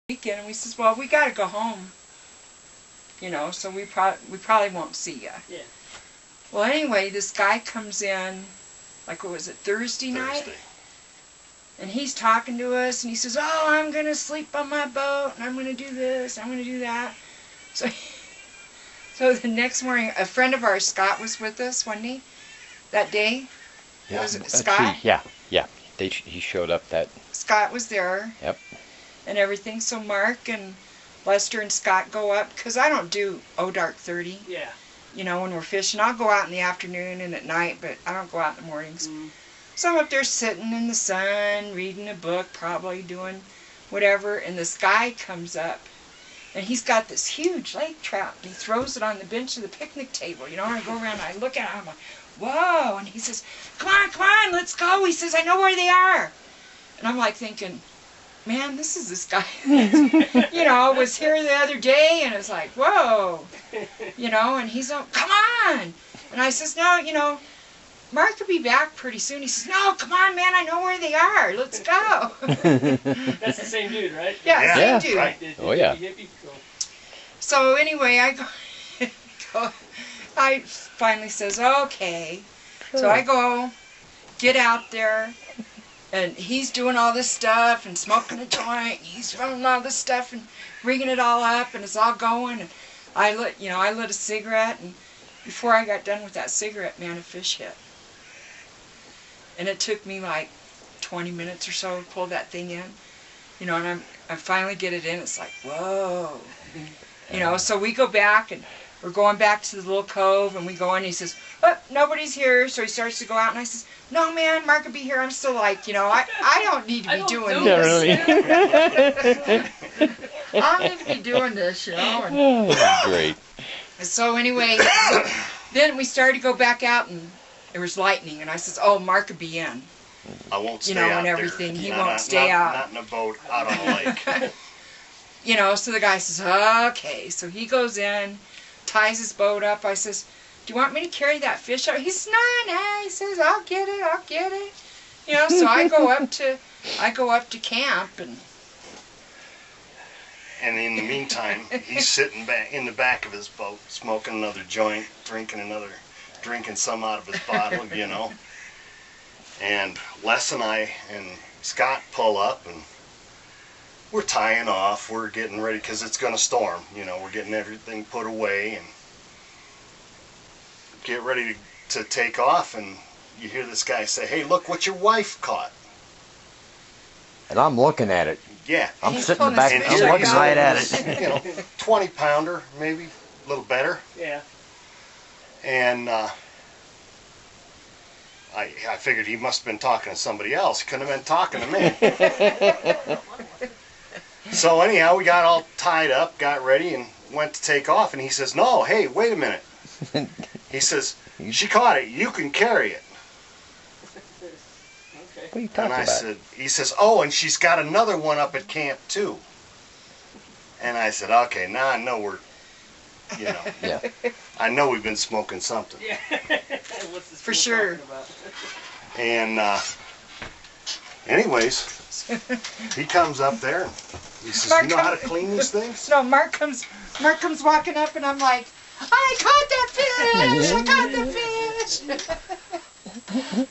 weekend, and we says, well, we got to go home. You know, so we probably won't see you. Yeah. Well, anyway, this guy comes in, like, what was it, Thursday night? And he's talking to us, and he says, oh, I'm going to sleep on my boat, and I'm going to do this, I'm going to do that. So the next morning, a friend of ours, Scott, was with us, wasn't he, that day? Yeah, was it Scott? yeah. He showed up that... Scott was there. Yep. And everything, so Mark and Lester and Scott go up, because I don't do dark 30. Yeah. You know, when we're fishing. I'll go out in the afternoon and at night, but I don't go out in the mornings. Mm. So I'm up there sitting in the sun, reading a book, probably doing whatever, and this guy comes up, and he's got this huge lake trout, and he throws it on the bench of the picnic table, you know, and I go around and I look at it, I'm like, whoa, and he says, come on, let's go. He says, I know where they are. And I'm like thinking, man, this is this guy, you know, was here the other day, and it's like, whoa, you know, and he's like, come on. And I says, no, you know, Mark will be back pretty soon. He says, no, come on, man, I know where they are. Let's go. That's the same dude, right? Yeah, same dude. Right. Oh, yeah. Cool. So anyway, I finally says, okay. So I go, get out there, and he's doing all this stuff and smoking a joint. He's running all this stuff and rigging it all up, and it's all going. And I lit a cigarette, and before I got done with that cigarette, man, a fish hit. And it took me like 20 minutes or so to pull that thing in, you know. And I finally get it in. It's like, whoa, you know. So we go back, and we're going back to the little cove, and we go in. He says, oh, nobody's here. So he starts to go out, and I says, no, man, Mark will be here. I'm still like, you know, I don't need to be doing this. I don't need to be doing this, you know. And great. so anyway, then we started to go back out, and there was lightning, and I says, oh, Mark will be in. I won't stay you know, out and everything. there. He won't stay out. Not in a boat out on the lake. You know, so the guy says, okay. So he goes in, ties his boat up. I says, do you want me to carry that fish out? He says, no. He says, I'll get it. You know, so I go up to camp, and in the meantime, he's sitting back in the back of his boat, smoking another joint, drinking some out of his bottle, you know. And Les and I and Scott pull up, and we're tying off. We're getting ready because it's going to storm. You know, we're getting everything put away and get ready to take off. And you hear this guy say, "Hey, look what your wife caught." And I'm looking at it. Yeah. I'm sitting in the back. I'm looking right at it. You know, 20-pounder, maybe a little better. Yeah. And I figured he must have been talking to somebody else. He couldn't have been talking to me. So anyhow, we got all tied up, got ready, and went to take off. And he says, no, hey, wait a minute. He says, she caught it. You can carry it. Okay. What are you talking And I about? said, he says, oh, and she's got another one up at camp, too. And I said, okay, now I know we're, you know. Yeah. I know we've been smoking something. Yeah. What's this For fool sure. talking about? And anyways, he comes up there and he says, Mark you know how to clean these things? no, Mark comes walking up, and I'm like, I caught that fish! I caught that fish!